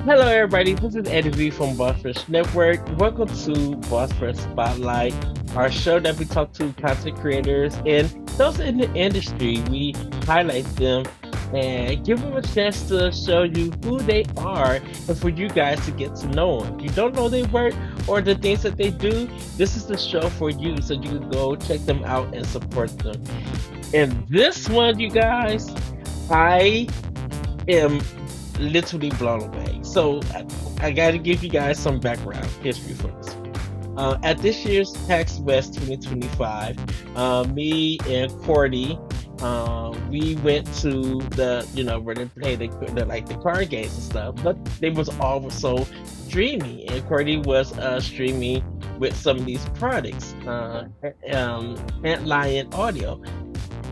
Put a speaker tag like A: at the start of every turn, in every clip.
A: Hello, everybody. This is Eddie V from Boss Rush Network. Welcome to Boss Rush Spotlight, our show that we talk to content creators and those in the industry. We highlight them and give them a chance to show you who they are and for you guys to get to know them. If you don't know their work or the things that they do, this is the show for you so you can go check them out and support them. And this one, you guys, I am literally blown away. So I got to give you guys some background history for this. At this year's PAX West 2025, me and Cordy, we went to where they play the card games and stuff, but they was also streaming, and Cordy was streaming with some of these products, Antlion Audio,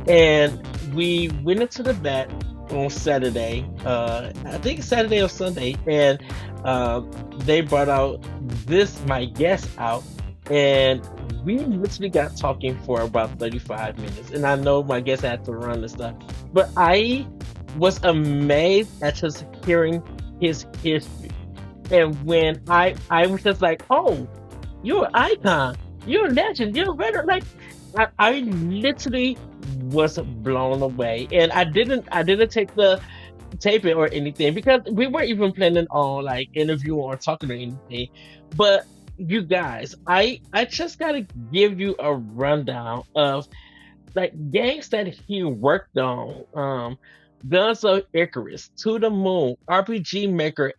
A: and we went into the vet on Saturday. I think Saturday or Sunday, and uh, they brought out this my guest out, and we literally got talking for about 35 minutes. And I know my guest had to run and stuff, but I was amazed at just hearing his history. And when I was just like, oh, you're an icon. You're a legend. You're a veteran. Like I literally was blown away, and I didn't take the tape it or anything because we weren't even planning on like interviewing or talking or anything. But you guys, I just gotta give you a rundown of like games that he worked on. Guns of Icarus, To the Moon, RPG Maker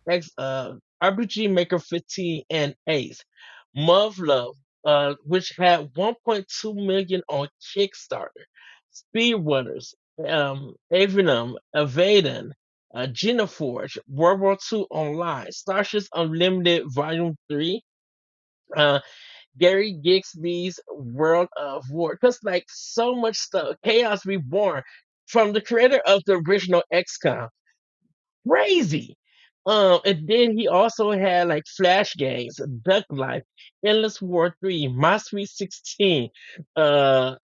A: 15 and Ace, Muv Love, which had 1.2 million on Kickstarter, Speedrunners, Avenum, Evaden, Genoforge, World War II Online, Starships Unlimited Volume 3, uh, Gary Gixby's World of War. Because like so much stuff. Chaos Reborn from the creator of the original XCOM. Crazy. And then he also had like Flash Games, Duck Life, Endless War 3, My Sweet 16, uh,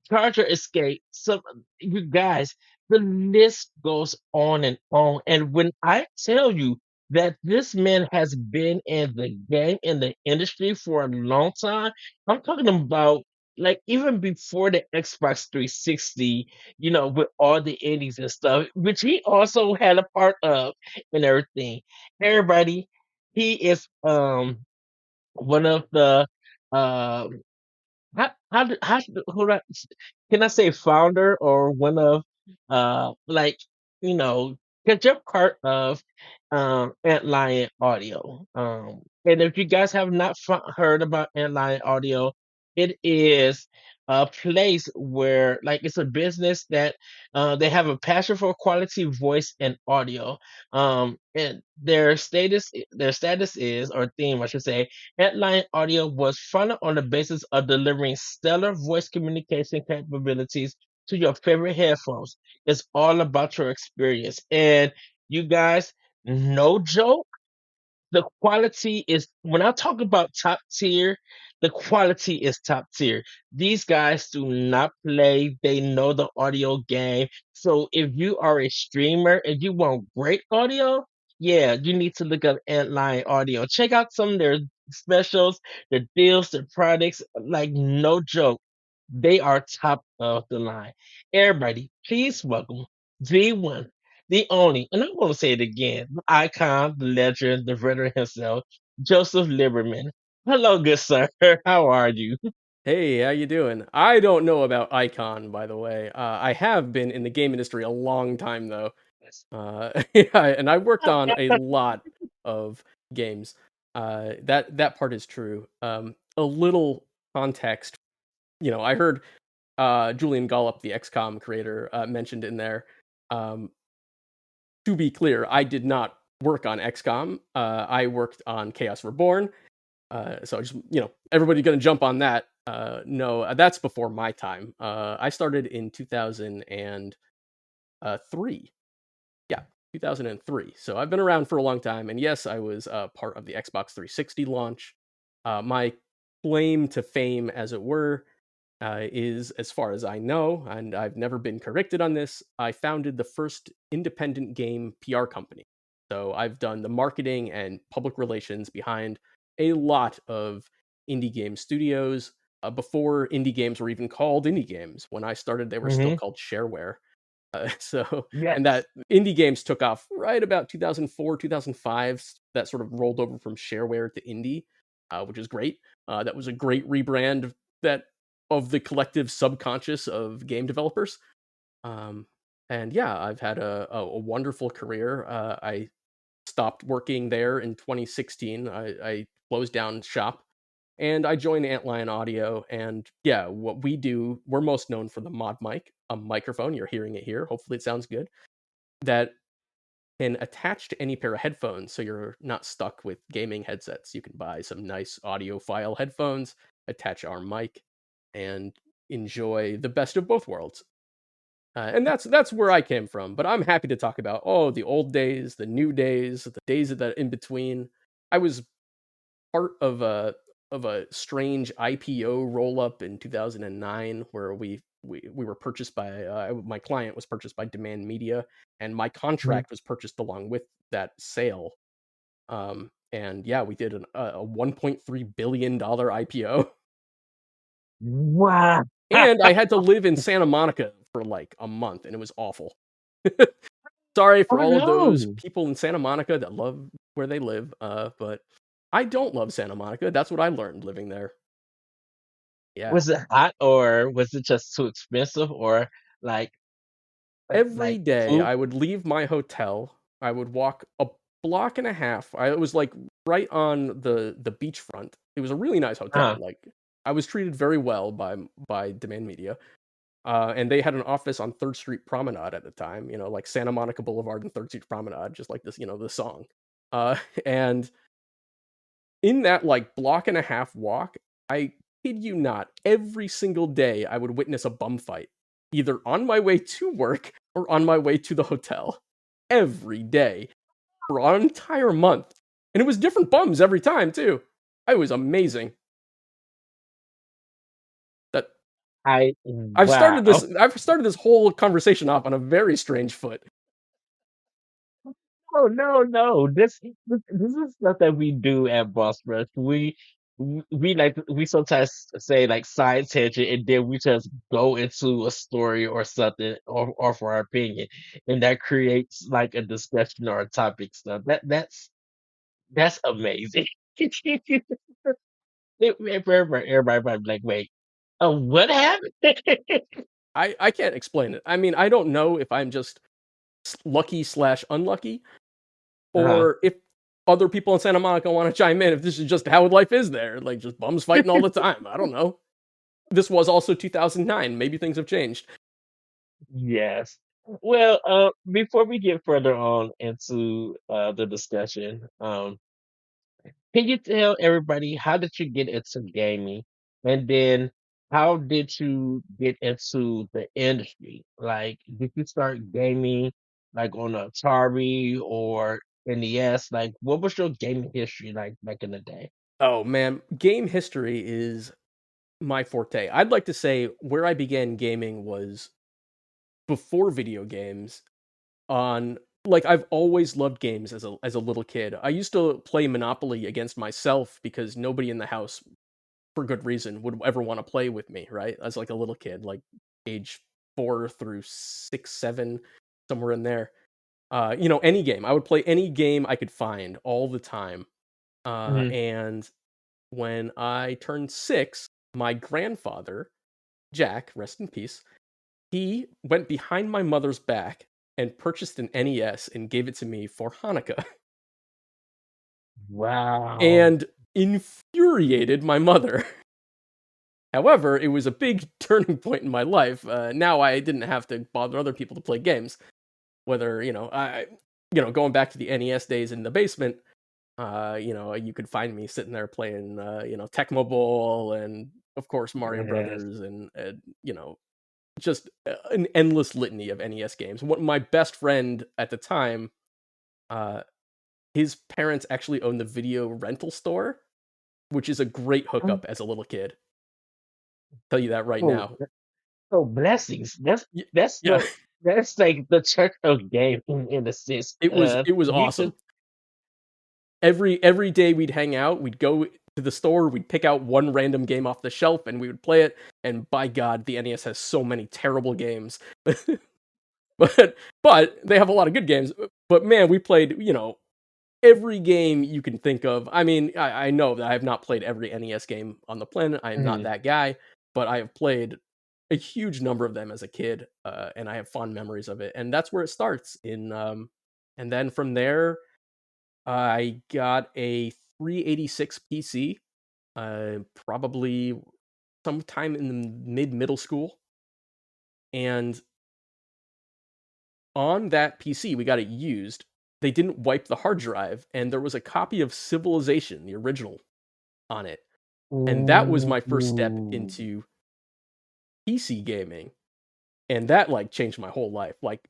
A: Charger Escape. So you guys, the list goes on and on. And when I tell you that this man has been in the game, in the industry for a long time, I'm talking about like even before the Xbox 360, with all the indies and stuff, which he also had a part of and everything. Everybody, he is one of the um how can I say founder or one of like you know because you're part of Antlion Audio. And if you guys have not heard about Antlion Audio, it is a place where like it's a business that they have a passion for quality voice and audio. And their status is, or theme I should say, Headline Audio was founded on the basis of delivering stellar voice communication capabilities to your favorite headphones. It's all about your experience. And you guys, no joke, the quality is, when I talk about top tier, the quality is top tier. These guys do not play, they know the audio game. So if you are a streamer and you want great audio, yeah, you need to look up Antline Audio. Check out some of their specials, their deals, their products. Like, no joke, they are top of the line. Everybody, please welcome V1, the only, and I'm going to say it again, the icon, the legend, the veteran himself, Joseph Lieberman. Hello, good sir. How are you?
B: Hey, how you doing? I don't know about Icon, by the way. I have been in the game industry a long time, though. Yeah, and I worked on a lot of games. That part is true. A little context, I heard Julian Gollop, the XCOM creator, mentioned in there. Um, to be clear, I did not work on XCOM. I worked on Chaos Reborn. So just everybody gonna jump on that. No, that's before my time. I started in 2003. Yeah, 2003. So I've been around for a long time, and yes, I was part of the Xbox 360 launch. My claim to fame, as it were, is, as far as I know, and I've never been corrected on this, I founded the first independent game PR company. So I've done the marketing and public relations behind a lot of indie game studios. Before indie games were even called indie games, when I started, they were still
A: Hmm.
B: called shareware. So, and
A: Yes.
B: that indie games took off right about 2004, 2005. That sort of rolled over from shareware to indie, which is great. That was a great rebrand that of the collective subconscious of game developers. Um, and yeah, I've had a wonderful career. I stopped working there in 2016. I closed down shop and I joined Antlion Audio. And yeah, what we do, we're most known for the mod mic, a microphone. You're hearing it here. Hopefully, it sounds good. That can attach to any pair of headphones, so you're not stuck with gaming headsets. You can buy some nice audiophile headphones, attach our mic, and enjoy the best of both worlds. And that's where I came from. But I'm happy to talk about the old days, the new days, the days of the in between. I was part of a strange IPO roll up in 2009 where we were purchased by my client was purchased by Demand Media, and my
A: Mhm.
B: contract was purchased along with that sale. And yeah, we did a 1.3 billion dollar IPO,
A: Wow.
B: and I had to live in Santa Monica for like a month, and it was awful. Sorry for
A: Oh
B: all of those
A: no.
B: people in Santa Monica that love where they live, but I don't love Santa Monica. That's what I learned living there. Yeah.
A: Was it hot or was it just too expensive or like
B: Every
A: like
B: day
A: food?
B: I would leave my hotel, I would walk a block and a half. It was, like, right on the beachfront. It was a really nice hotel,
A: Uh,
B: like, I was treated very well by Demand Media, and they had an office on 3rd Street Promenade at the time, like Santa Monica Boulevard and 3rd Street Promenade, just like this, the song. Uh, and in that, like, block and a half walk, I kid you not, every single day I would witness a bum fight, either on my way to work or on my way to the hotel. Every day for an entire month. And it was different bums every time too. It was amazing. That
A: I
B: I've started
A: wow.
B: this I've started this whole conversation off on a very strange foot.
A: Oh no, no. This is stuff that we do at Boss Rush. We like we sometimes say like side tangent and then we just go into a story or something or for our opinion. And that creates like a discussion or a topic stuff. That's amazing. Everybody might be like, wait, what happened?
B: I can't explain it. I mean, I don't know if I'm just lucky slash unlucky,
A: Uh,
B: or if other people in Santa Monica want to chime in, if this is just how life is there, like just bums fighting all the time. I don't know. This was also 2009. Maybe things have changed.
A: yes. Well, before we get further on into the discussion, can you tell everybody how did you get into gaming, and then how did you get into the industry? Like, did you start gaming like on Atari or NES? Like, what was your gaming history like back in the day?
B: Oh man, game history is my forte. I'd like to say where I began gaming was before video games. On Like, I've always loved games as a little kid. I used to play Monopoly against myself because nobody in the house, for good reason, would ever want to play with me, right? As like a little kid, like age 4 through 6, 7, somewhere in there. Any game. I would play any game I could find all the time.
A: Hmm.
B: And when I turned 6, my grandfather, Jack, rest in peace, he went behind my mother's back and purchased an NES and gave it to me for Hanukkah,
A: Wow.
B: and infuriated my mother. However, it was a big turning point in my life. Now I didn't have to bother other people to play games. Whether going back to the NES days in the basement, you could find me sitting there playing, Tecmo Bowl and of course Mario
A: Yes.
B: Brothers and just an endless litany of NES games. What my best friend at the time, uh, his parents actually owned the video rental store, which is a great hookup as a little kid. Tell you that right
A: Oh,
B: now.
A: oh, blessings.
B: Y-
A: That's
B: yeah,
A: the that's like the church of gaming in a sense.
B: it was
A: You can
B: awesome. every day we'd hang out, we'd go to the store, we'd pick out one random game off the shelf, and we would play it. And by God, the NES has so many terrible games, but they have a lot of good games. But man, we played every game you can think of. I mean, I know that I have not played every NES game on the planet. I am not
A: Mhm.
B: that guy, but I have played a huge number of them as a kid, and I have fond memories of it. And that's where it starts. And then from there, I got a 386 PC, probably sometime in the middle school, and on that PC, we got it used. They didn't wipe the hard drive, and there was a copy of Civilization, the original, on it. And that was my first step
A: Ooh.
B: into PC gaming. And that like changed my whole life. Like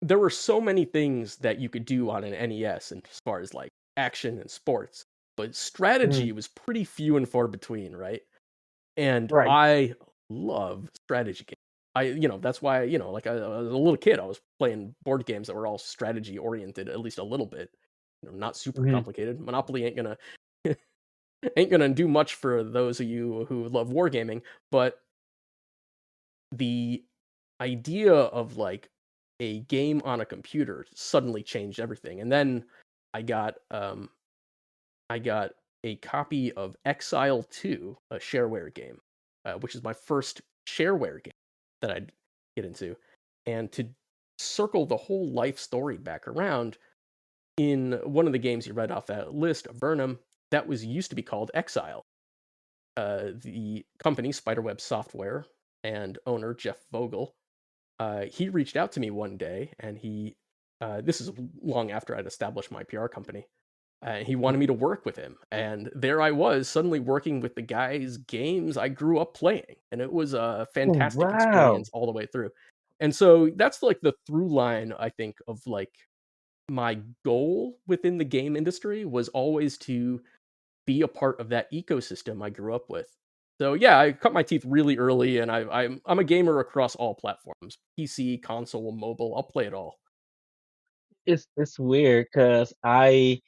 B: there were so many things that you could do on an NES and as far as like action and sports, but strategy
A: Mhm.
B: was pretty few and far between, right? And
A: Right.
B: I love strategy games. That's why, like as a little kid, I was playing board games that were all strategy oriented, at least a little bit. Not super
A: Mhm.
B: complicated. Monopoly ain't gonna do much for those of you who love wargaming, but the idea of like a game on a computer suddenly changed everything. And then I got um I got a copy of Exile 2, a shareware game, which is my first shareware game that I'd get into. And to circle the whole life story back around, in one of the games you read off that list, Burnham, that was used to be called Exile. The company, Spiderweb Software, and owner Jeff Vogel, he reached out to me one day, and this is long after I'd established my PR company. He wanted me to work with him, and there I was suddenly working with the guy's games I grew up playing, and it was a
A: Oh,
B: fantastic
A: wow.
B: experience all the way through. And so that's like the through line, I think, of like my goal within the game industry was always to be a part of that ecosystem I grew up with. So yeah, I cut my teeth really early, and I'm a gamer across all platforms: PC, console, mobile. I'll play it all.
A: It's weird because I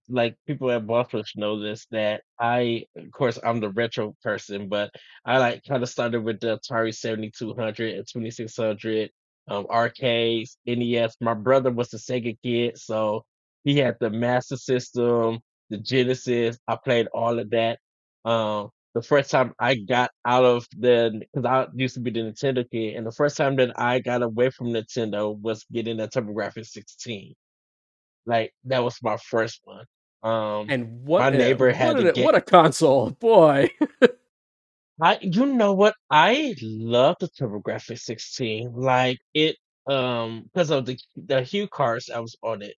A: like people at Boston know this that I of course I'm the retro person, but I like kind of started with the Atari 7200 and 2600 arcades, NES. My brother was the Sega kid, so he had the Master System, the Genesis. I played all of that. The first time I got out of the, because I used to be the Nintendo kid, and the first time that I got away from Nintendo was getting a TurboGrafx 16. Like that was my first one.
B: And
A: My neighbor had to get.
B: what a console, boy!
A: You know what? I love the TurboGrafx 16. Like it, because of the hue cards I was on it.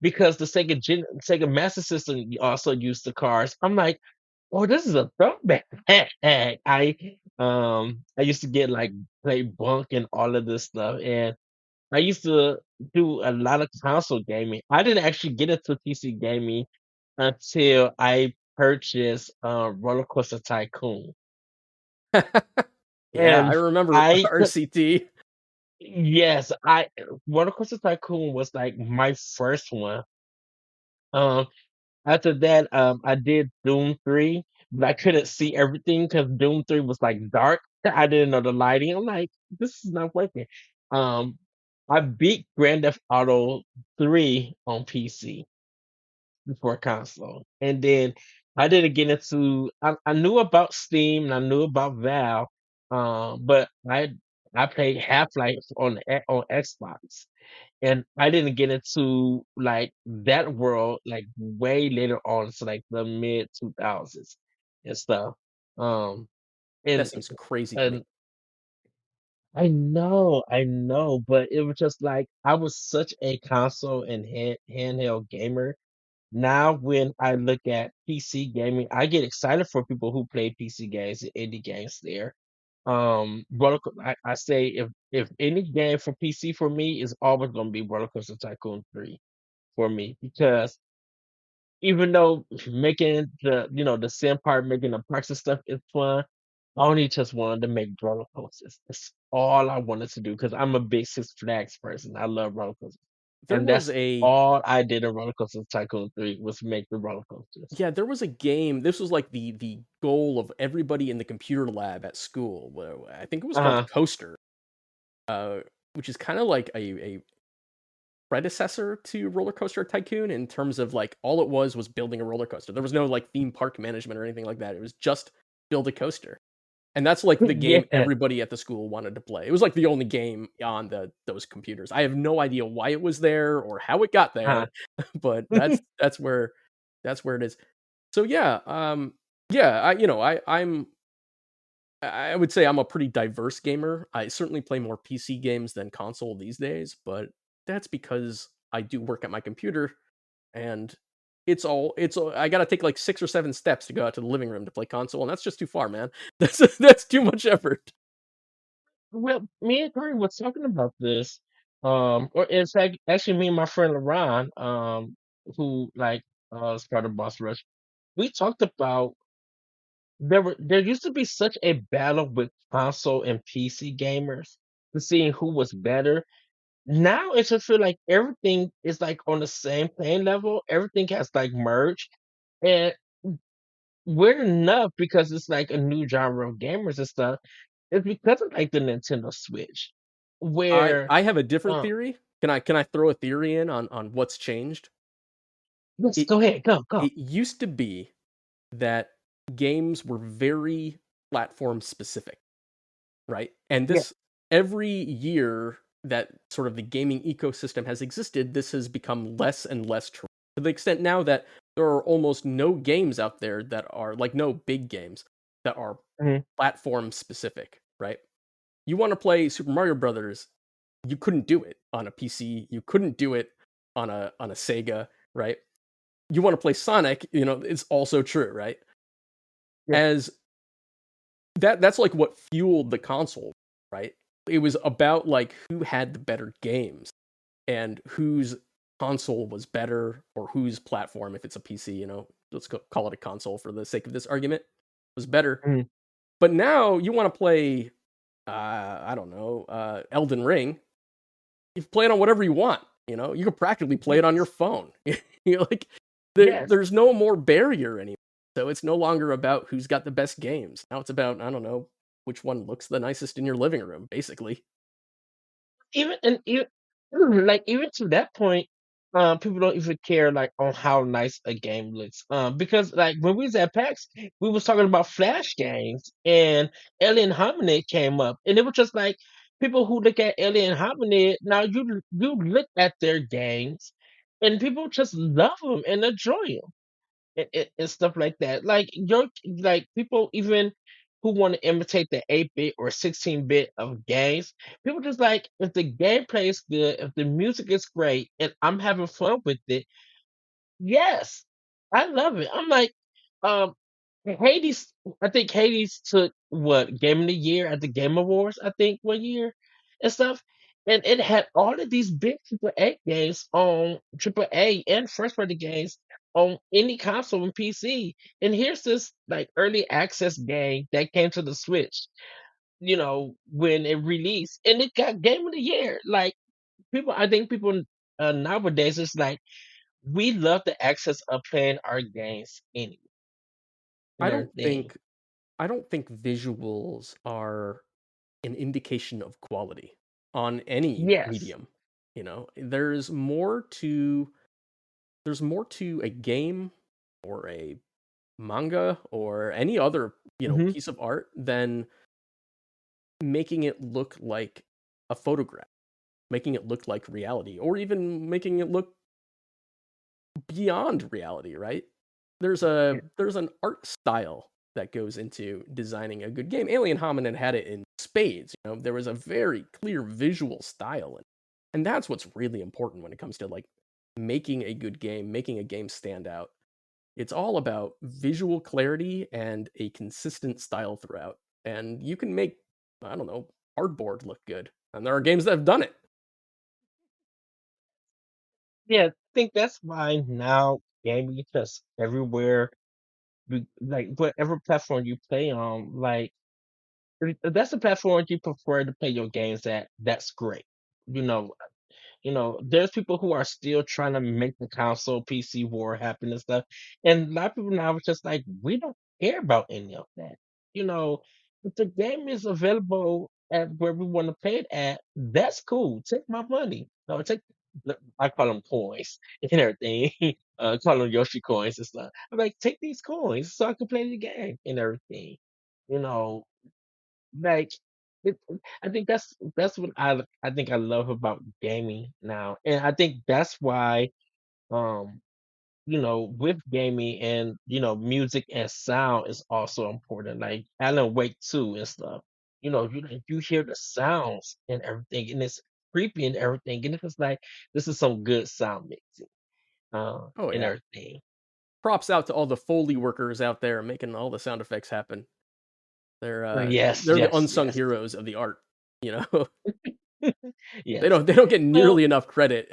A: Because the Sega Master System also used the cards. I'm like, oh, this is a throwback. I used to get like play bunk and all of this stuff, and I used to do a lot of console gaming. I didn't actually get into PC gaming until I purchased Roller Coaster Tycoon,
B: Yeah, I
A: and
B: remember
A: I
B: RCT.
A: yes, I Roller Coaster Tycoon was like my first one. Um, After that, I did Doom 3, but I couldn't see everything because Doom 3 was like dark. I didn't know the lighting. I'm like, this is not working. Um, I beat Grand Theft Auto 3 on PC before console. And then I didn't get into I knew about Steam and I knew about Valve, but I played Half-Life on on Xbox, and I didn't get into like that world like way later on, so like the mid 2000s and stuff. Um,
B: That
A: and
B: seems crazy to me.
A: and I know, but it was just like I was such a console and handheld gamer. Now, when I look at PC gaming, I get excited for people who play PC games and indie games there. I say if any game for PC for me is always going to be Roller Coaster Tycoon 3 for me, because even though making the sim part, making the parks and stuff is fun, I only just wanted to make roller coasters. That's all I wanted to do because I'm a big Six Flags person. I love roller coasters.
B: There
A: and
B: was
A: that's
B: a
A: all I did in Roller Coaster Tycoon 3 was make the roller coasters.
B: Yeah, there was a game. This was like the goal of everybody in the computer lab at school. I think it was called
A: Uh-huh.
B: Coaster, uh, which is kind of like a predecessor to Roller Coaster Tycoon in terms of like all it was building a roller coaster. There was no like theme park management or anything like that. It was just build a coaster. And that's like the game
A: Yeah.
B: everybody at the school wanted to play. It was like the only game on those computers. I have no idea why it was there or how it got
A: Uh-huh.
B: there, but that's where it is. So yeah, yeah, I would say I'm a pretty diverse gamer. I certainly play more PC games than console these days, but that's because I do work at my computer and I got to take like 6 or 7 steps to go out to the living room to play console and that's just too far, man. That's too much effort.
A: Well, me and Corey was talking about this. Or in fact, actually, me and my friend LaRon, who like is part of Boss Rush, we talked about there used to be such a battle with console and PC gamers to seeing who was better. Now it just feel like everything is like on the same playing level. Everything has like merged, and weird enough because it's like a new genre of gamers and stuff. It's because of like the Nintendo Switch, where
B: I have a different
A: uh,
B: theory. Can I throw a theory in on what's changed?
A: yes,
B: It
A: go ahead, go.
B: it used to be that games were very platform specific, right? And
A: Yeah.
B: this every year that sort of the gaming ecosystem has existed, this has become less and less true. To the extent now that there are almost no games out there that are like no big games that are
A: Mhm.
B: platform specific, right? You want to play Super Mario Brothers, you couldn't do it on a PC, you couldn't do it on a Sega, right? You want to play Sonic, it's also true, right?
A: Yeah.
B: As that's like what fueled the console, right? It was about like who had the better games and whose console was better or whose platform, if it's a PC, let's call it a console for the sake of this argument, was better.
A: Mhm.
B: But now you want to play, I don't know, Elden Ring. You can play it on whatever you want. You can practically play it on your
A: Yes.
B: phone. Like
A: Yes.
B: there's no more barrier anymore. So it's no longer about who's got the best games. Now it's about I don't know which one looks the nicest in your living room, basically.
A: Even like even to that point, people don't even care like on how nice a game looks. Because like when we was at PAX, we was talking about Flash games, and Alien Hominid came up, and it was just like people who look at Alien Hominid now. You look at their games, and people just love them and enjoy them. And stuff like that. Like people even who want to imitate the 8-bit or 16-bit of games, people just like if the gameplay is good, if the music is great, and I'm having fun with it, yes, I love it. I'm like, um, Hades. I think Hades took what Game of the Year at the Game Awards. I think 1 year and stuff, and it had all of these big AAA games on AAA and first party games on any console and PC. And here's this like early access game that came to the Switch. When it released, and it got Game of the Year. Like people, I think people nowadays it's like we love the access of playing our games anyway and
B: I don't
A: everything.
B: think I don't think visuals are an indication of quality on any
A: Yes.
B: medium. There's more to a game or a manga or any other,
A: Hmm.
B: piece of art than making it look like a photograph, making it look like reality, or even making it look beyond reality, right? There's an art style that goes into designing a good game. Alien Hominid had it in spades. There was a very clear visual style, and that's what's really important when it comes to like making a good game, making a game stand out. It's all about visual clarity and a consistent style throughout. And you can make, I don't know, cardboard look good. And there are games that have done it.
A: Yeah, I think that's why now gaming is just everywhere. Like whatever platform you play on, like if that's the platform you prefer to play your games at. That's great. You know, There's people who are still trying to make the console PC war happen and stuff. And a lot of people now are just like, we don't care about any of that. You know, if the game is available at where we want to pay it at, that's cool. Take my money. No, I call them coins and everything. Call them Yoshi coins and stuff. I'm like, take these coins so I can play the game and everything. You know, like it, I think that's what I think I love about gaming now, and I think that's why um with gaming and music and sound is also important. Like Alan Wake 2 and stuff. You hear the sounds and everything, and it's creepy and everything, and it's just like this is some good sound mixing
B: Oh
A: and
B: yeah.
A: everything.
B: Props out to all the Foley workers out there making all the sound effects happen. They're uh
A: Yes,
B: they're the
A: yes,
B: unsung
A: yes.
B: heroes of the art, you know. They
A: Yes.
B: don't get
A: Well,
B: nearly enough credit.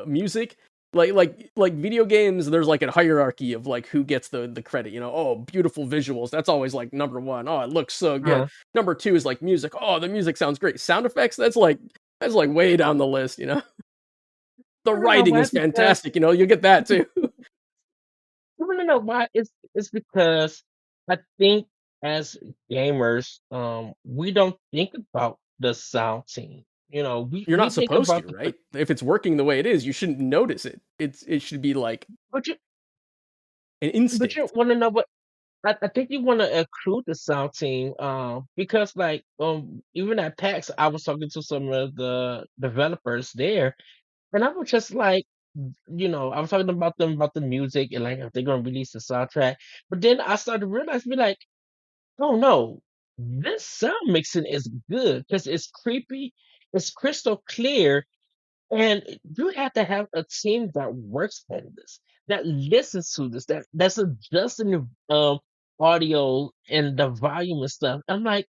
B: Music, like video games, there's like a hierarchy of like who gets the credit. Oh, beautiful visuals. That's always like number one. Oh, it looks so good.
A: uh,
B: Number two is like music. Oh, the music sounds great. Sound effects. That's like way down the list. The
A: I don't know
B: writing
A: why
B: is
A: because
B: fantastic. You get that too.
A: you wanna know why? It's because I think as gamers, we don't think about the sound team.
B: You're
A: We
B: not
A: think
B: supposed
A: about
B: to, right? If it's working the way it is, you shouldn't notice it. It should be like
A: but
B: an
A: you
B: instinct.
A: wanna know what I think you wanna include the sound team, because like even at PAX, I was talking to some of the developers there, and I was just like, I was talking about them about the music and like if they're gonna release the soundtrack. But then I started to realize, be like, oh no, this sound mixing is good because it's creepy, it's crystal clear, and you have to have a team that works on this, that listens to this, that's adjusting the audio and the volume and stuff. I'm like,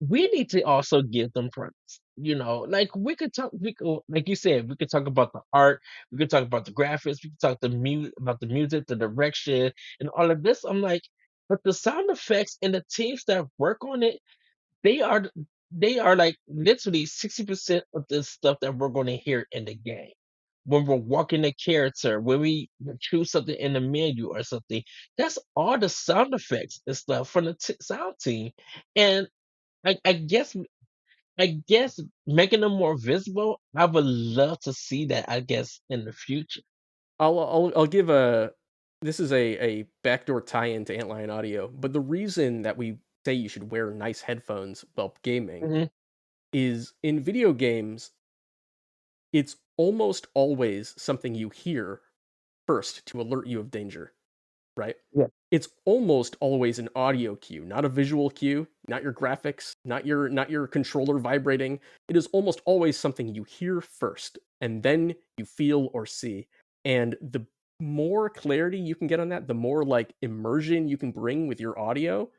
A: we need to also give them props. Like like you said, we could talk about the art, we could talk about the graphics, we could talk about the music, the direction, and all of this. I'm like, but the sound effects and the teams that work on it, they are they are like literally 60% of the stuff that we're going to hear in the game. When we're walking a character, when we choose something in the menu or something, that's all the sound effects and stuff from the sound team. And I guess making them more visible, I would love to see that, I guess, in the future.
B: I'll give a this is a backdoor tie-in to Antlion Audio, but the reason that we say you should wear nice headphones while gaming
A: Hmm.
B: is in video games, it's almost always something you hear first to alert you of danger, right?
A: Yeah.
B: It's almost always an audio cue, not a visual cue, not your graphics, not your controller vibrating. It is almost always something you hear first and then you feel or see. And the more clarity you can get on that, the more like immersion you can bring with your audio,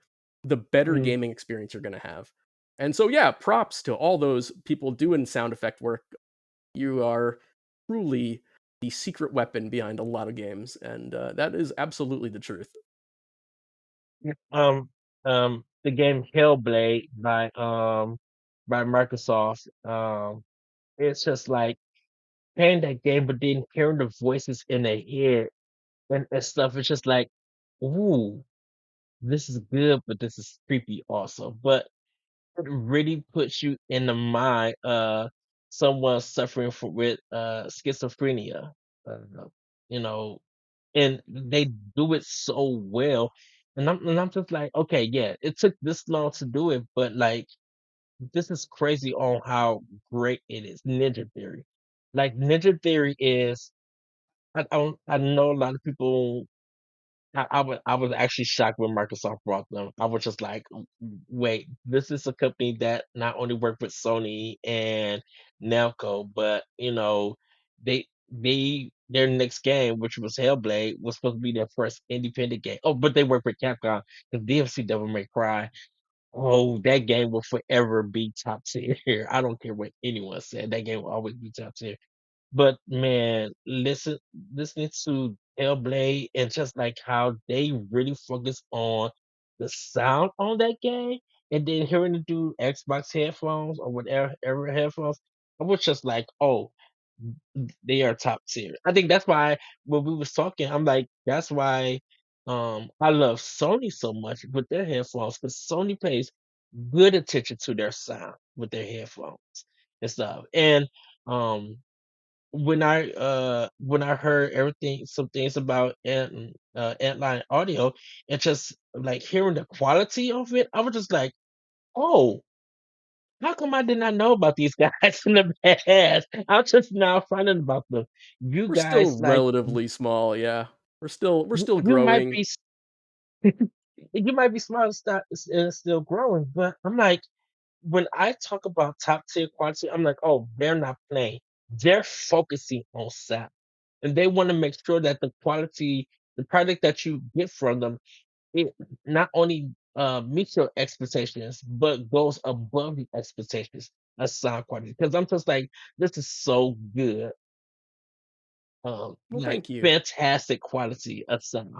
B: the better
A: Hmm.
B: gaming experience you're going to have. And so yeah, props to all those people doing sound effect work. You are truly the secret weapon behind a lot of games, and that is absolutely the truth.
A: Yeah. The game Hellblade by Microsoft. It's just like playing that game, but then hearing the voices in their head and stuff. It's just like, ooh, this is good, but this is creepy also. But it really puts you in the mind someone suffering with schizophrenia. Uh, you know, and they do it so well. And I'm just like, okay, yeah, it took this long to do it, but like this is crazy on how great it is. Ninja Theory, like Ninja Theory is. I know a lot of people. I was actually shocked when Microsoft brought them. I was just like, Wait, this is a company that not only worked with Sony and Namco, but their next game, which was Hellblade, was supposed to be their first independent game. Oh, but they worked with Capcom because DMC Devil May Cry. Oh, that game will forever be top tier. I don't care what anyone said. That game will always be top tier. But man, listening to Hellblade and just like how they really focus on the sound on that game, and then hearing it through Xbox headphones or whatever headphones, I was just like, oh. they are top tier. I think that's why when we was talking, I'm like, that's why I love Sony so much with their headphones because Sony pays good attention to their sound with their headphones and stuff. And um when I heard everything some things about Antlion audio and just like hearing the quality of it, I was just like, oh, how come I did not know about these guys in the past? I'm just now finding about them. You
B: We're still
A: guys like
B: relatively small, yeah. We're still
A: you might
B: growing.
A: be you might be smart and still growing, but I'm like when I talk about top tier quality, I'm like, oh, they're not playing. They're focusing on sound. And they want to make sure that the quality, the product that you get from them, it not only meets your expectations, but goes above the expectations of sound quality. Because I'm just like, this is so good.
B: Well,
A: Like
B: thank you.
A: fantastic quality of sound.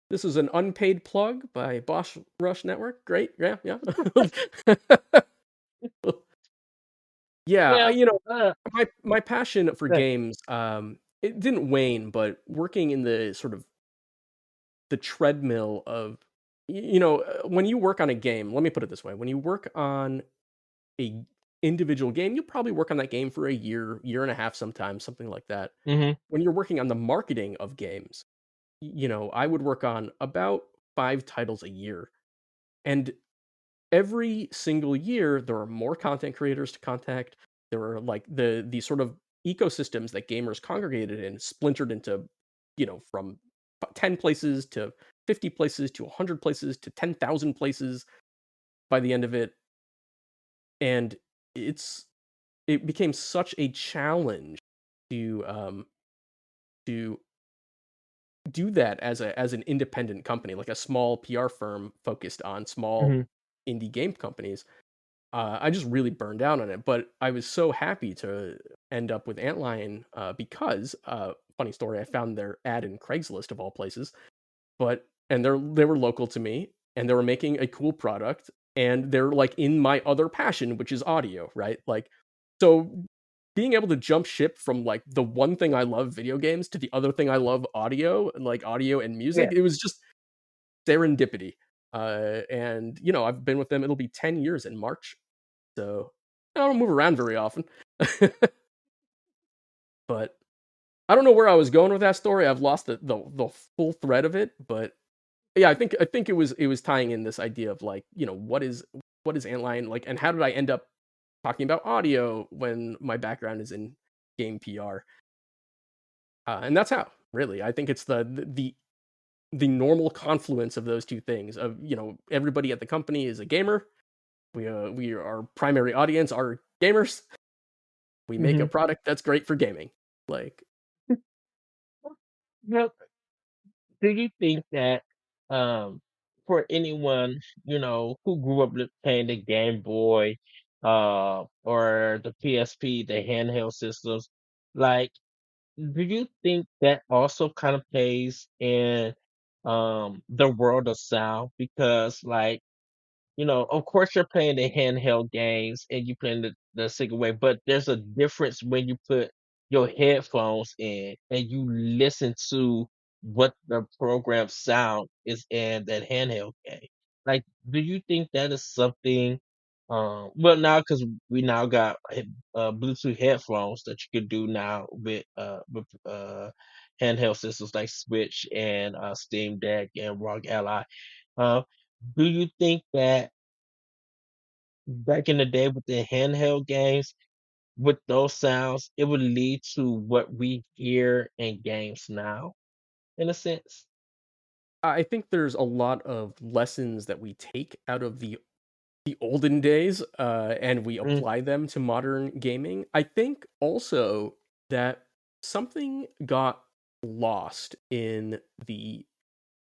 B: This is an unpaid plug by Bosch Rush Network. Great, yeah, yeah. Yeah,
A: Yeah.
B: my passion for
A: Right.
B: games, it didn't wane, but working in the sort of the treadmill of when you work on a game, let me put it this way, when you work on a individual game, you probably work on that game for a year, year and a half sometimes, something like that.
A: Mm-hmm.
B: When you're working on the marketing of games, I would work on about 5 titles a year, and every single year there are more content creators to contact. There are like the sort of ecosystems that gamers congregated in splintered into, from 10 places to 50 places to 100 places to 10,000 places by the end of it. And it's it became such a challenge to do that as an independent company, like a small PR firm focused on small
A: Mm-hmm.
B: indie game companies. I just really burned out on it, but I was so happy to end up with Antlion because funny story, I found their ad in Craigslist of all places, and they were local to me, and they were making a cool product, and they're like in my other passion, which is audio, right? Like, so being able to jump ship from like the one thing I love, video games, to the other thing I love, audio, and like audio and music,
A: Yeah.
B: it was just serendipity. And I've been with them. It'll be 10 years in March, so I don't move around very often. But I don't know where I was going with that story. I've lost the full thread of it, but yeah, I think it was tying in this idea of like, what is Antlion like, and how did I end up talking about audio when my background is in game PR? And that's how, really. I think it's the normal confluence of those two things. Of everybody at the company is a gamer. We our primary audience are gamers. We make a
A: Mm-hmm.
B: product that's great for gaming. Like,
A: Well, do you think that for anyone who grew up playing the Game Boy or the PSP, the handheld systems, like do you think that also kind of plays in the world of sound? Because like of course you're playing the handheld games and you playing the single way, but there's a difference when you put your headphones in and you listen to what the program sound is in that handheld game. Like, do you think that is something? Well, now because we now got Bluetooth headphones that you could do now with handheld systems like Switch and Steam Deck and ROG Ally. Uh, do you think that back in the day with the handheld games, with those sounds, it would lead to what we hear in games now, in a sense?
B: I think there's a lot of lessons that we take out of the olden days, and we
A: Mm,
B: apply them to modern gaming. I think also that something got lost in the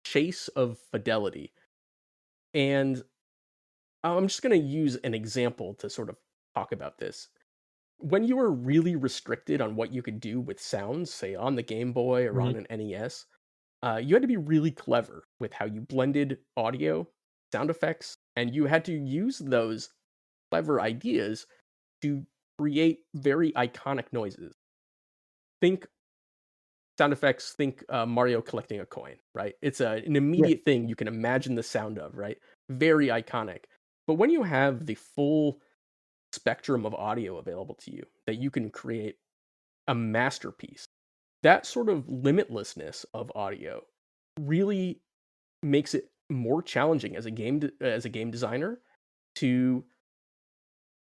B: chase of fidelity. And I'm just going to use an example to sort of talk about this. When you were really restricted on what you could do with sounds, say on the Game Boy or
A: mhm,
B: on an NES, you had to be really clever with how you blended audio, sound effects, and you had to use those clever ideas to create very iconic noises. Think sound effects, think Mario collecting a coin, right? It's an
A: Yeah.
B: immediate thing you can imagine the sound of, right? Very iconic. But when you have the full spectrum of audio available to you, that you can create a masterpiece, that sort of limitlessness of audio really makes it more challenging as as a game designer to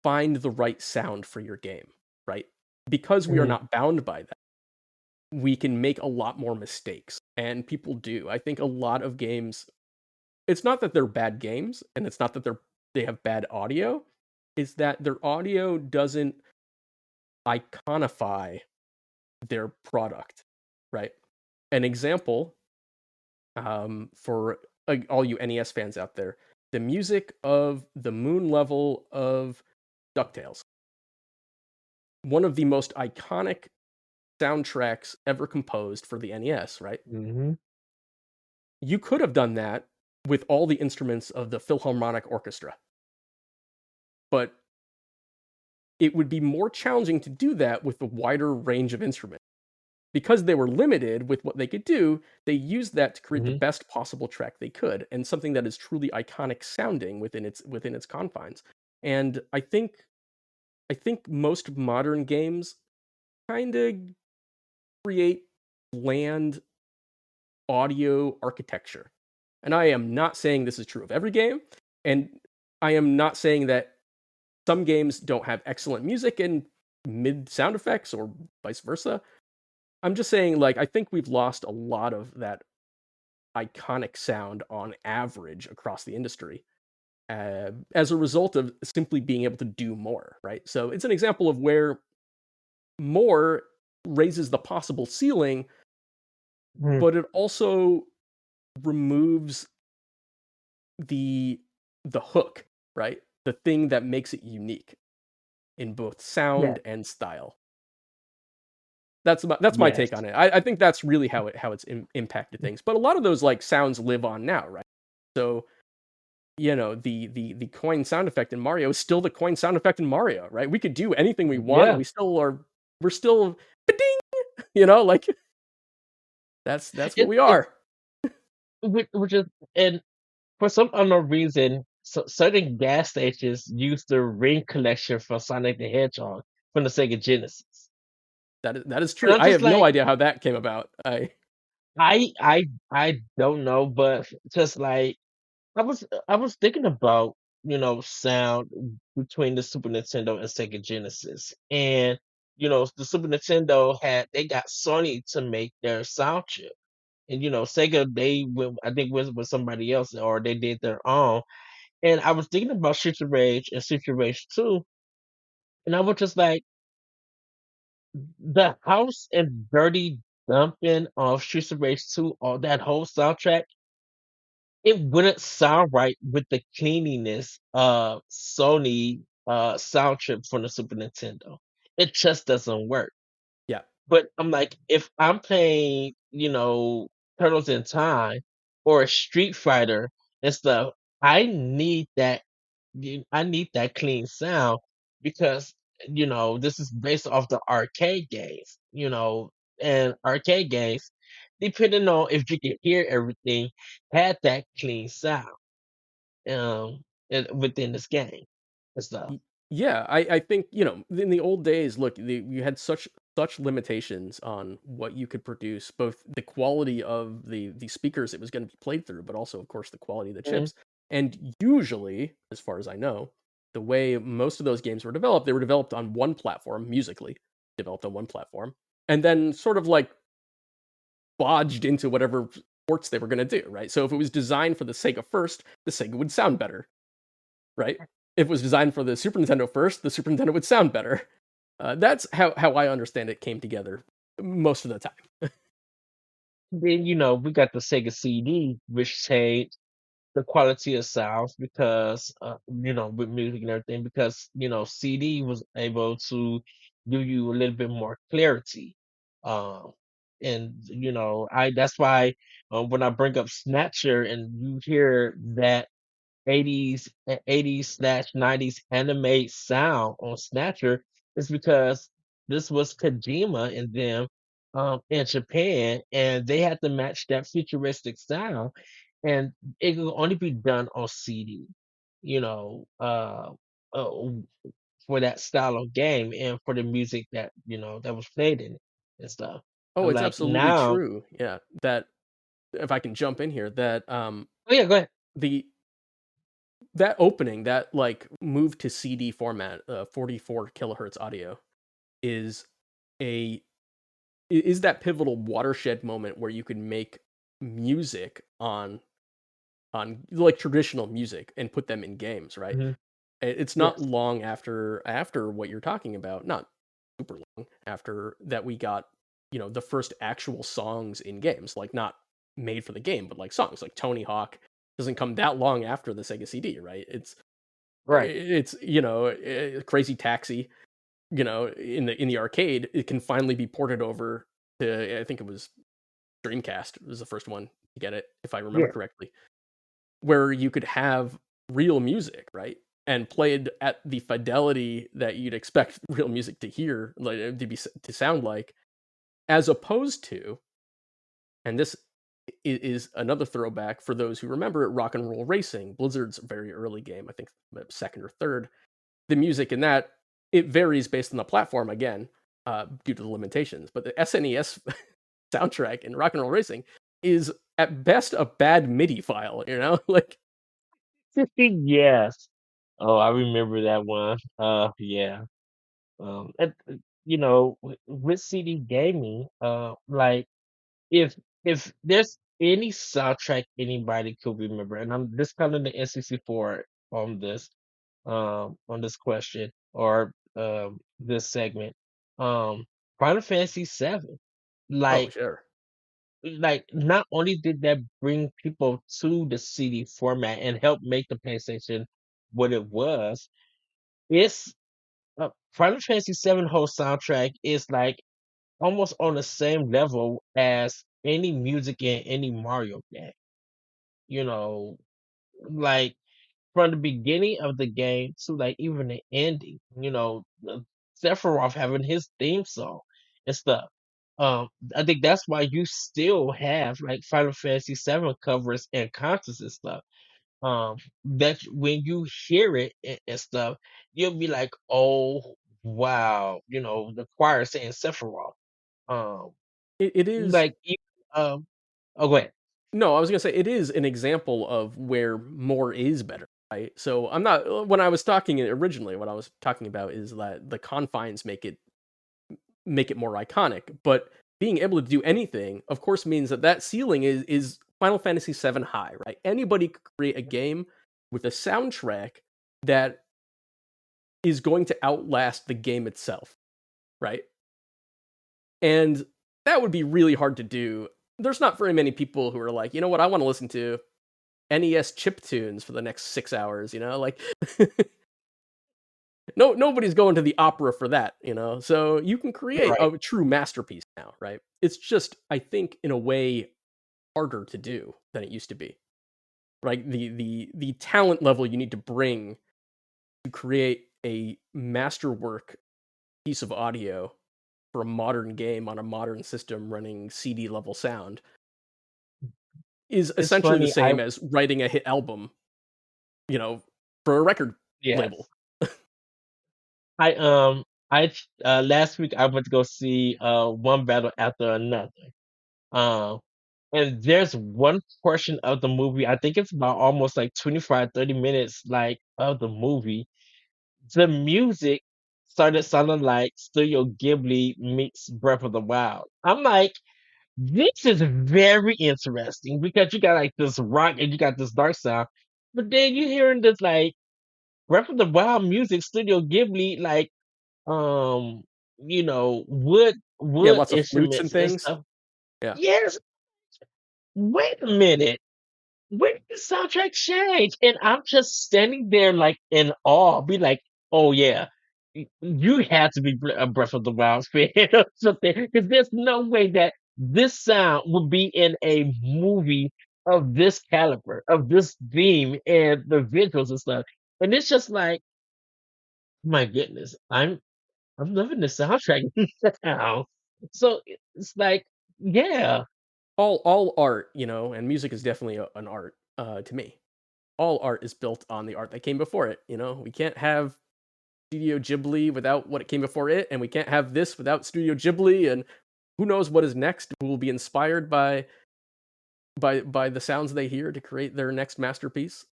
B: find the right sound for your game, right? Because we are
A: Mhm.
B: not bound by that, we can make a lot more mistakes, and people do. I think a lot of games, it's not that they're bad games, and it's not that they have bad audio, it's that their audio doesn't iconify their product, right? An example, for all you NES fans out there, the music of the moon level of DuckTales, one of the most iconic soundtracks ever composed for the NES, right?
A: Mhm.
B: You could have done that with all the instruments of the Philharmonic Orchestra, but it would be more challenging to do that with a wider range of instruments. Because they were limited with what they could do, they used that to create the
A: Mhm.
B: best possible track they could, and something that is truly iconic sounding within its confines. And I think most modern games kind of create bland audio architecture. And I am not saying this is true of every game, and I am not saying that some games don't have excellent music and mid sound effects or vice versa. I'm just saying, like, I think we've lost a lot of that iconic sound on average across the industry, as a result of simply being able to do more, right? So it's an example of where more raises the possible ceiling,
A: Mhm.
B: but it also removes the the hook, right? The thing that makes it unique in both
A: Yeah.
B: sound and style. That's my take
A: Yes.
B: on it. I think that's really how it's impacted things. But a lot of those like sounds live on now, right? So the coin sound effect in Mario is still the coin sound effect in Mario, right? We could do anything we want, and
A: Yeah.
B: we're still like that's what
A: It
B: we
A: it
B: are.
A: which is, and for some unknown reason, certain gas stations use the ring collection for Sonic the Hedgehog from the Sega Genesis.
B: That is
A: And
B: true.
A: I'm
B: I
A: just
B: have no
A: like,
B: idea how that came about.
A: I I I don't know, but just like I was thinking about, sound between the Super Nintendo and Sega Genesis. And the Super Nintendo they got Sony to make their sound chip. And Sega, they went, I think, was with somebody else, or they did their own. And I was thinking about Streets of Rage and Streets of Rage 2, and I was just like, the house and dirty dumping of Streets of Rage 2, or that whole soundtrack, it wouldn't sound right with the cleanliness of Sony sound chip from the Super Nintendo. It just doesn't work.
B: Yeah.
A: But I'm like, if I'm playing, Turtles in Time or Street Fighter and stuff, I need that. I need that clean sound because this is based off the arcade games. And arcade games, depending on if you can hear everything, had that clean sound within this game and stuff.
B: Y Yeah, I think, in the old days, look, you had such limitations on what you could produce, both the quality of the speakers it was gonna be played through, but also, of course, the quality of the
A: Mhm.
B: chips. And usually, as far as I know, the way most of those games were developed, they were developed on one platform, musically developed on one platform, and then sort of like bodged into whatever ports they were gonna do, right? So if it was designed for the Sega first, the Sega would sound better, right? If it was designed for the Super Nintendo first, the Super Nintendo would sound better. That's how I understand it came together most of the time.
A: Then we got the Sega CD, which changed the quality of sounds because with music and everything, because CD was able to give you a little bit more clarity. um and I that's why when I bring up Snatcher and you hear that 80s slash 90s anime sound on Snatcher, is because this was Kojima and them in Japan, and they had to match that futuristic style, and it could only be done on CD, you know, uh, for that style of game and for the music that that was played in it and stuff.
B: Oh,
A: And
B: it's
A: like
B: absolutely
A: now,
B: true. Yeah, that if I can jump in here, that
A: oh yeah, go ahead.
B: the that opening, that like move to CD format, 44 kilohertz audio is a is that pivotal watershed moment where you can make music on like traditional music and put them in games, right?
A: Hmm.
B: It's not
A: Yes,
B: long after what you're talking about, not super long after that we got, the first actual songs in games, like not made for the game, but like songs like Tony Hawk doesn't come that long after the Sega CD, right?
A: right.
B: Crazy Taxi, in the arcade, it can finally be ported over to, I think it was Dreamcast was the first one to get it, if I remember
A: Yeah,
B: correctly, where you could have real music, right? And played at the fidelity that you'd expect real music to hear, like to sound like, as opposed to, and this is another throwback for those who remember it, Rock and Roll Racing, Blizzard's very early game, I think second or third. The music in that, it varies based on the platform again, due to the limitations. But the SNES soundtrack in Rock and Roll Racing is at best a bad MIDI file, like.
A: yes. Oh, I remember that one. Yeah. And, with CD gaming, like if there's any soundtrack anybody could remember, and I'm discounting the N64 on this question or this segment, um, Final Fantasy VII.
B: Oh,
A: Like
B: sure.
A: not only did that bring people to the CD format and help make the PlayStation what it was, it's Final Fantasy VII whole soundtrack is like almost on the same level as any music in any Mario game. You know, like from the beginning of the game to like even the ending. Sephiroth having his theme song and stuff. I think that's why you still have like Final Fantasy VII covers and concerts and stuff. That when you hear it and stuff, you'll be like, "Oh wow!" The choir saying Sephiroth. Um,
B: It is.
A: like even, oh, go ahead.
B: No, I was gonna say it is an example of where more is better, right? So I'm not when I was talking originally, what I was talking about is that the confines make it more iconic, but being able to do anything, of course, means that ceiling is Final Fantasy VII high, right? Anybody could create a game with a soundtrack that is going to outlast the game itself, right? And that would be really hard to do. There's not very many people who are like, you know what, I want to listen to NES chip tunes for the next 6 hours, like no nobody's going to the opera for that, So you can create
A: Right.
B: a true masterpiece now, right? It's just, I think, in a way harder to do than it used to be. Right? The talent level you need to bring to create a masterwork piece of audio for a modern game on a modern system running CD level sound is
A: It's
B: essentially the
A: funny. I
B: same as writing a hit album, you know, for a record label.
A: Yes. I I last week I went to go see one battle after another. Um and there's one portion of the movie, I think it's about almost like 25, 30 minutes like of the movie. The music started sounding like Studio Ghibli meets Breath of the Wild. I'm like, this is very interesting because you got like this rock and you got this dark sound, but then you're hearing this like Breath of the Wild music, Studio Ghibli, like um,
B: Yeah,
A: wood
B: lots of flutes and
A: instruments and
B: things.
A: stuff.
B: Yeah.
A: Yes, wait a minute. When did the soundtrack change? And I'm just standing there like in awe, be like, oh yeah, you had to be a Breath of the Wild fan or something, because there's no way that this sound would be in a movie of this caliber, of this theme and the visuals and stuff. And it's just like, my goodness, I'm loving the soundtrack now. So it's like, yeah,
B: All art, and music is definitely an art to me. All art is built on the art that came before it. We can't have Studio Ghibli without what it came before it, and we can't have this without Studio Ghibli, and who knows what is next, who will be inspired by the sounds they hear to create their next masterpiece.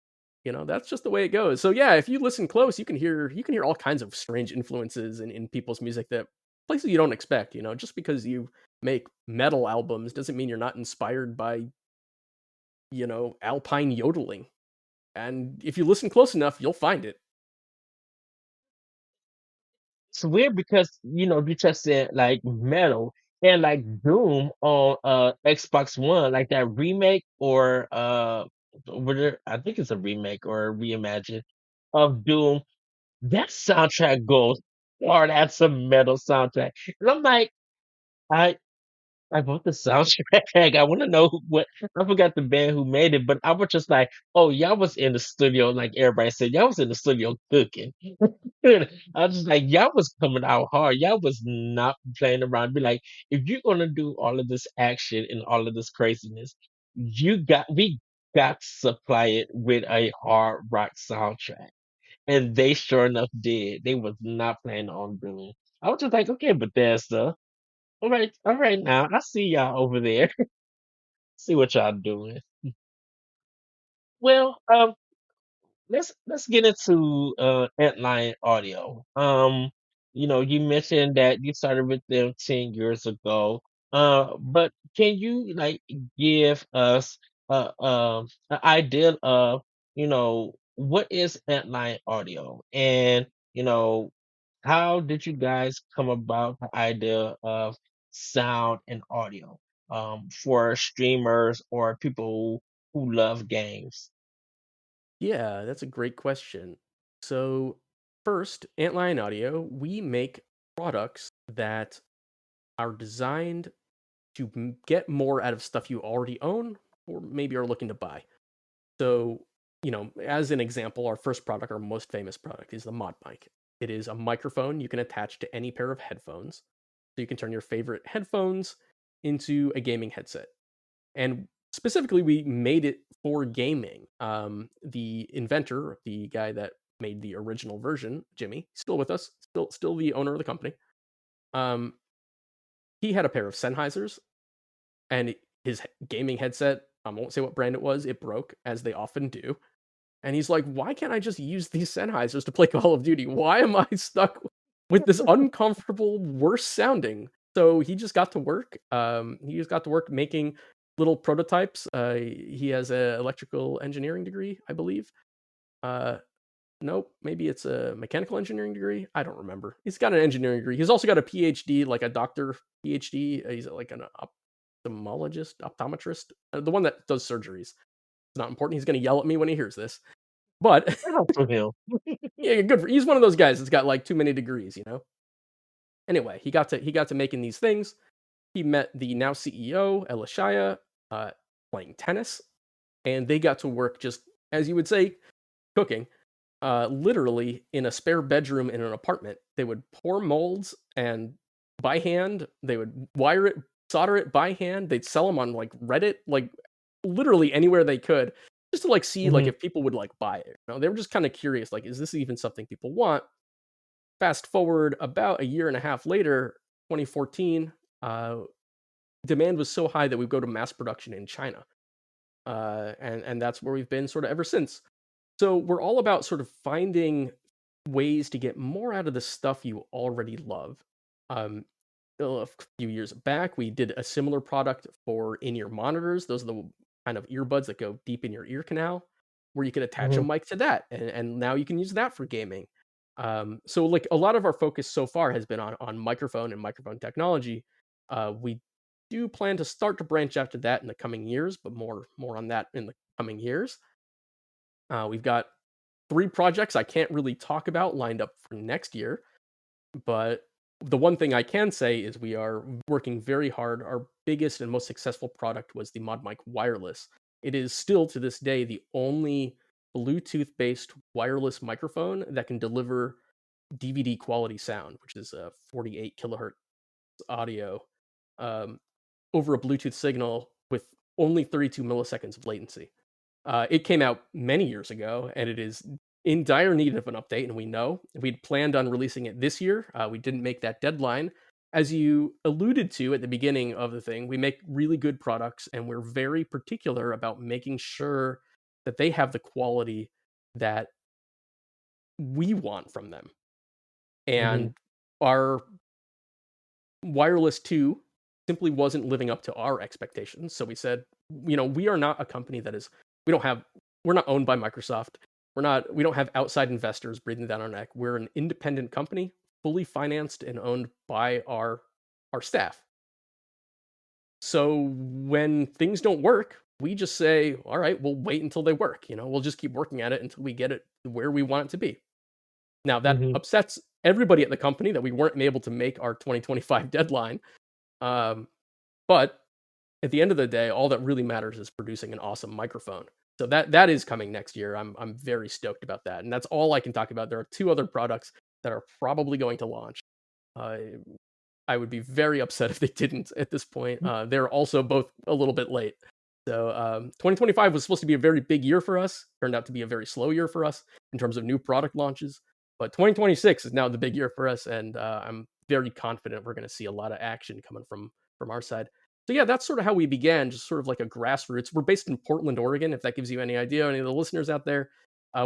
B: That's just the way it goes. So yeah, if you listen close, you can hear all kinds of strange influences in people's music, that places you don't expect. Just because you make metal albums doesn't mean you're not inspired by alpine yodeling. And if you listen close enough, you'll find it.
A: it's weird because you just said like metal and like Doom on Xbox One, like that remake or whether I think it's a remake or a reimagine of Doom. That soundtrack goes hard. That's a metal soundtrack, and I'm like, I I bought the soundtrack. I want to know what I forgot the band who made it, but I was just like, oh, y'all was in the studio, like everybody said, y'all was in the studio cooking. I was just like, y'all was coming out hard. Y'all was not playing around. Be like, if you're gonna do all of this action and all of this craziness, we got to supply it with a hard rock soundtrack. And they sure enough did. They was not playing on Doom. I was just like, okay, Bethesda. All right now. I see y'all over there. See what y'all doing. Well, let's get into Antlion Audio. You mentioned that you started with them 10 years ago. But can you like give us an idea of, what is Antlion Audio? And, you know, how did you guys come about the idea of sound and audio for streamers or people who love games?
B: Yeah, that's a great question. So, first, Antlion Audio, we make products that are designed to get more out of stuff you already own or maybe are looking to buy. So, as an example, our first product, our most famous product, is the Mod Mic. It is a microphone you can attach to any pair of headphones. So you can turn your favorite headphones into a gaming headset. And specifically, we made it for gaming. The inventor, the guy that made the original version, Jimmy, still with us, still the owner of the company. Um, he had a pair of Sennheisers, and his gaming headset. I won't say what brand it was. It broke, as they often do. And he's like, "Why can't I just use these Sennheisers to play Call of Duty? Why am I stuck with this uncomfortable, worse sounding?" So he just got to work. He just got to work making little prototypes. He has a electrical engineering degree, I believe. Uh, nope, maybe it's a mechanical engineering degree. I don't remember. He's got an engineering degree. He's also got a PhD, like a doctor PhD. He's like an optometrist, the one that does surgeries. It's not important. He's going to yell at me when he hears this. But
A: Shout out to him.
B: yeah, good for he's one of those guys that's got like too many degrees. Anyway, he got to making these things. He met the now CEO Elishaya, uh, playing tennis, and they got to work just as you would say, cooking. Literally in a spare bedroom in an apartment, they would pour molds and by hand. They would wire it, solder it by hand. They'd sell them on like Reddit, like literally anywhere they could, just to like see like
A: Hmm.
B: if people would like buy it. They were just kind of curious, like, is this even something people want? Fast forward about a year and a half later, 2014, demand was so high that we go to mass production in China, and that's where we've been sort of ever since. So we're all about sort of finding ways to get more out of the stuff you already love. Um, a few years back, we did a similar product for in-ear monitors. Those are the kind of earbuds that go deep in your ear canal, where you can attach a
A: Hmm.
B: mic to that, and now you can use that for gaming. So like a lot of our focus so far has been on microphone and microphone technology. We do plan to start to branch out to that in the coming years, but more on that in the coming years. We've got 3 projects I can't really talk about lined up for next year, but the one thing I can say is we are working very hard. Our biggest and most successful product was the Mod Mic Wireless. It is still to this day the only Bluetooth based wireless microphone that can deliver DVD quality sound, which is a 48 kilohertz audio, um, over a Bluetooth signal with only 32 milliseconds of latency. It came out many years ago, and it is in dire need of an update. And we know we'd planned on releasing it this year. We didn't make that deadline. As you alluded to at the beginning of the thing, we make really good products, and we're very particular about making sure that they have the quality that we want from them.
A: Mhm.
B: And our wireless 2 simply wasn't living up to our expectations. So we said, we are not a company that is, we don't have, we're not owned by Microsoft. We don't have outside investors breathing down our neck. We're an independent company, fully financed and owned by our staff. So when things don't work, we just say, all right, we'll wait until they work. We'll just keep working at it until we get it where we want it to be. Now that
A: Mhm.
B: upsets everybody at the company that we weren't able to make our 2025 deadline. Um, but at the end of the day, all that really matters is producing an awesome microphone. So that is coming next year. I'm very stoked about that, and that's all I can talk about. There are two other products that are probably going to launch. Uh, I would be very upset if they didn't at this point. They're also both a little bit late. So 2025 was supposed to be a very big year for us. Turned out to be a very slow year for us in terms of new product launches. But 2026 is now the big year for us, and I'm very confident we're going to see a lot of action coming from our side. So yeah, that's sort of how we began, just sort of like a grassroots. We're based in Portland, Oregon. If that gives you any idea, any of the listeners out there,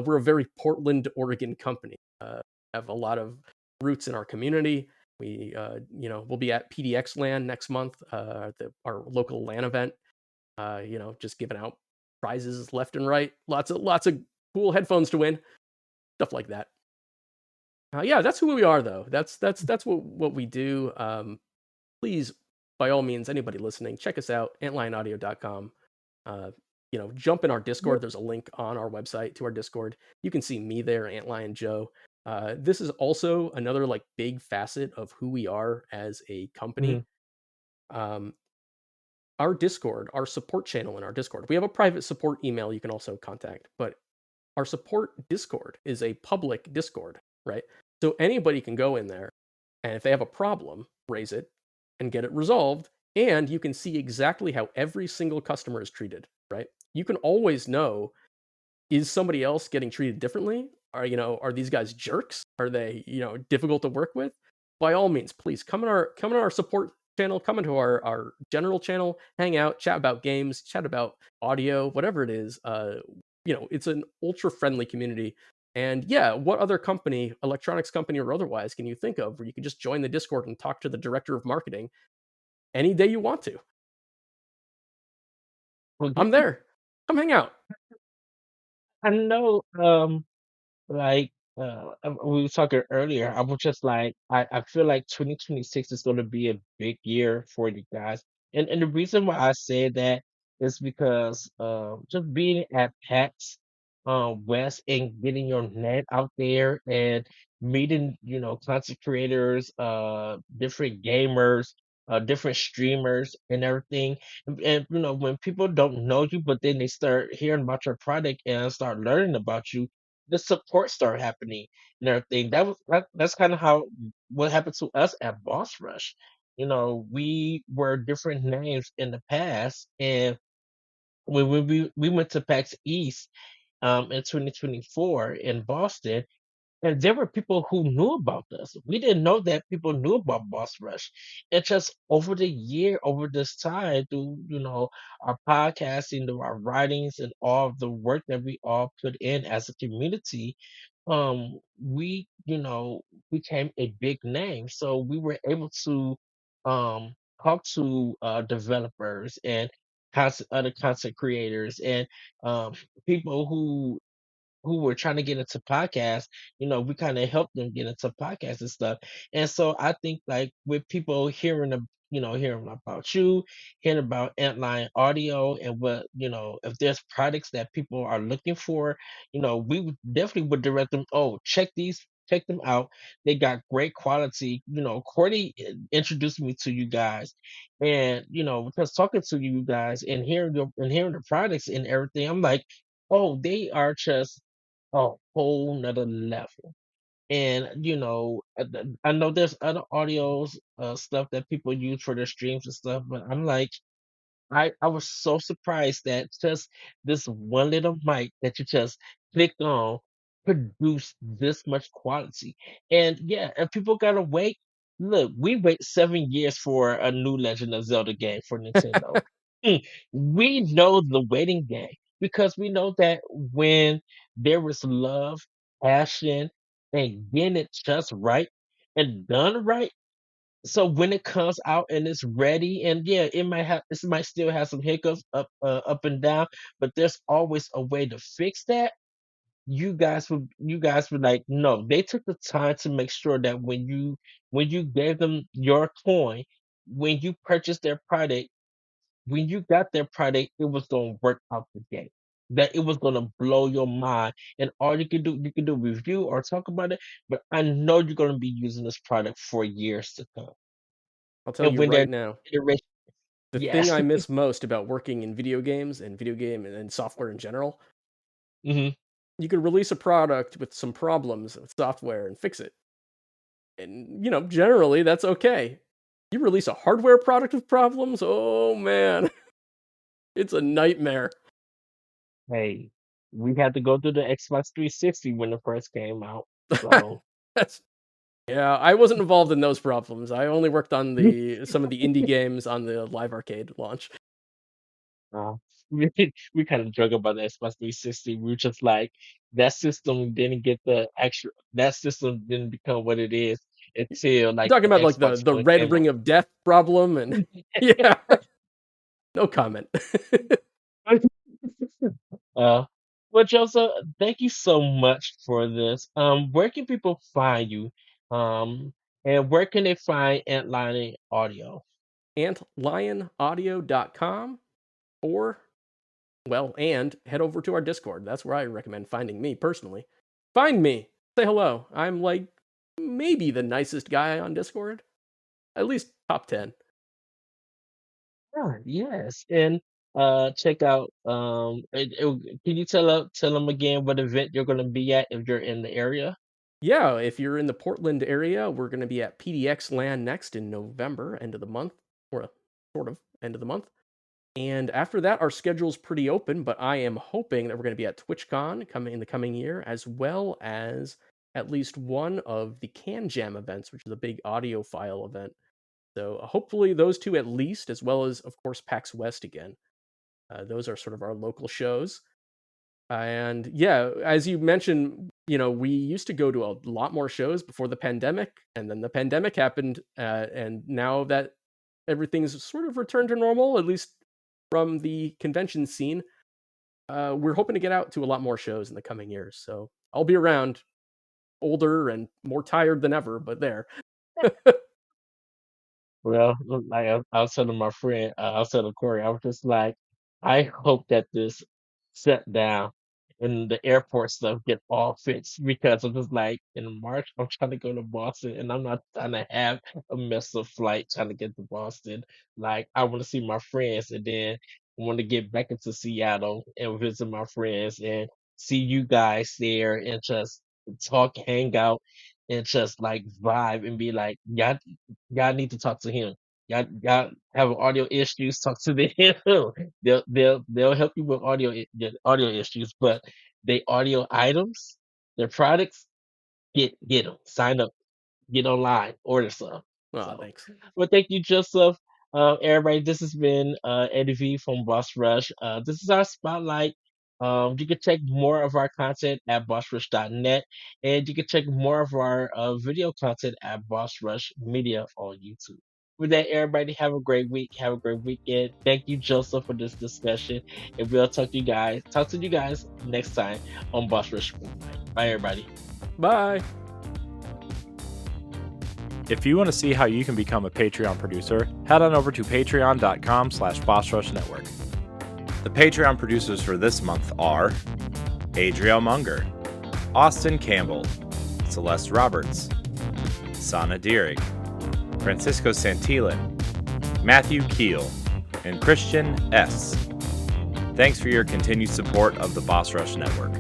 B: we're a very Portland, Oregon company. Have a lot of roots in our community. We'll be at PDX LAN next month, our local LAN event. Just giving out prizes left and right. Lots of cool headphones to win, stuff like that. Yeah, that's who we are, though. That's what we do. Please, by all means, anybody listening, check us out, antlionaudio.com. Uh, jump in our
A: Yeah.
B: Discord. There's a link on our website to our Discord. You can see me there, Antlion Joe. This is also another like big facet of who we are as a company.
A: Mhm.
B: Um, our Discord, our support channel in our Discord. We have a private support email you can also contact, but our support Discord is a public Discord, right? So anybody can go in there, and if they have a problem, raise it and get it resolved. And you can see exactly how every single customer is treated, right? You can always know, is somebody else getting treated differently? Are these guys jerks? Are they, difficult to work with? By all means, please come in our support channel, come into our general channel, hang out, chat about games, chat about audio, whatever it is. It's an ultra friendly community. And yeah, what other company, electronics company or otherwise, can you think of where you can just join the Discord and talk to the director of marketing any day you want to?
A: Well,
B: I'm there. Come hang out.
A: I know. Like we were talking earlier, I was just like, I feel like 2026 is going to be a big year for you guys, and the reason why I say that is because just being at PAX West and getting your name out there and meeting content creators, different gamers, different streamers and everything, and when people don't know you, but then they start hearing about your product and start learning about you, the support start happening and everything. That's kind of how what happened to us at Boss Rush. We were different names in the past, and when we went to PAX East in 2024 in Boston, and there were people who knew about us. We didn't know that people knew about Boss Rush. It's just over the year, over this time, through our podcasting, through our writings, and all of the work that we all put in as a community, we became a big name. So we were able to talk to developers and other content creators and um, people who were trying to get into podcasts, we kind of helped them get into podcasts and stuff. And so I think like with people hearing about you, hearing about Antlion Audio and what, if there's products that people are looking for, we definitely would direct them, oh, check them out. They got great quality. Cordy introduced me to you guys. And, because talking to you guys and hearing the products and everything, I'm like, oh, they are just a whole nother level. And I know there's other audios stuff that people use for their streams and stuff, but I'm like, I was so surprised that just this one little mic that you just click on produced this much quality. And yeah, and people gotta wait. Look, we wait 7 years for a new Legend of Zelda game for Nintendo. Mm, we know the waiting game because we know that when there is love, passion, and getting it just right and done right, so when it comes out and it's ready, and yeah, it might still have some hiccups up and down, but there's always a way to fix that. You guys would like, no, they took the time to make sure that when you gave them your coin, when you purchased their product, when you got their product, it was gonna work out the gate. That it was gonna blow your mind. And all you can do review or talk about it, but I know you're gonna be using this product for years to come.
B: I'll tell
A: And
B: you
A: when they're
B: right now,
A: iteration,
B: the thing
A: yes.
B: I miss most about working in video games and video game and software in general,
A: Hmm.
B: you could release a product with some problems with software and fix it. And, generally that's okay. You release a hardware product with problems, oh man, it's a nightmare.
A: Hey, we had to go through the Xbox 360 when it first came out. So
B: That's yeah, I wasn't involved in those problems. I only worked on the some of the indie games on the Live Arcade launch.
A: uh, we kind of joke about the Xbox 360. We were just like, that system didn't become what it is until
B: You're
A: like
B: talking
A: the
B: about like the
A: Xbox
B: the
A: One
B: red
A: came out.
B: ring of death problem and yeah, no comment.
A: Uh, well, Joseph, thank you so much for this. Where can people find you? Um, and where can they find Antlion Audio?
B: Antlionaudio.com or and head over to our Discord. That's where I recommend finding me personally. Find me. Say hello. I'm like maybe the nicest guy on Discord. At least top 10.
A: Ah, yes, and check out can you tell them again what event you're going to be at if you're in the area?
B: Yeah, if you're in the Portland area, we're going to be at PDX Land next in November, end of the month, or sort of end of the month. And after that, our schedule's pretty open, but I am hoping that we're going to be at TwitchCon coming in the coming year, as well as at least one of the Can Jam events, which is a big audiophile event. So hopefully those two at least, as well as, of course, PAX West again. Those are sort of our local shows. And yeah, as you mentioned, we used to go to a lot more shows before the pandemic, and then the pandemic happened, and now that everything's sort of returned to normal, at least from the convention scene, we're hoping to get out to a lot more shows in the coming years. So I'll be around, older and more tired than ever, but there.
A: Well, look, like I was telling my friend, I was telling Corey, I was just like, I hope that this shut down and the airport stuff get all fixed because I'm just like in March, I'm trying to go to Boston and I'm not trying to have a mess of flight trying to get to Boston. Like I want to see my friends and then I want to get back into Seattle and visit my friends and see you guys there and just talk, hang out, and just like vibe and be like, y'all need to talk to him. Y'all have audio issues, talk to them. They'll help you with the audio issues, but they audio items, their products, get them. Sign up, get online, order some.
B: Oh,
A: So,
B: thanks.
A: well, thank you, Joseph. Everybody, this has been Eddie V from Boss Rush. This is our spotlight. You can check more of our content at bossrush.net, and you can check more of our video content at Boss Rush Media on YouTube. With that, everybody, have a great week. Have a great weekend. Thank you, Joseph, for this discussion, and we'll talk to you guys next time on Boss Rush Spotlight. Bye, everybody.
B: Bye.
C: If you want to see how you can become a Patreon producer, head on over to patreon.com/bossrushnetwork. The Patreon producers for this month are Adriel Munger, Austin Campbell, Celeste Roberts, Sana Deering, Francisco Santillan, Matthew Keel, and Christian S. Thanks for your continued support of the Boss Rush Network.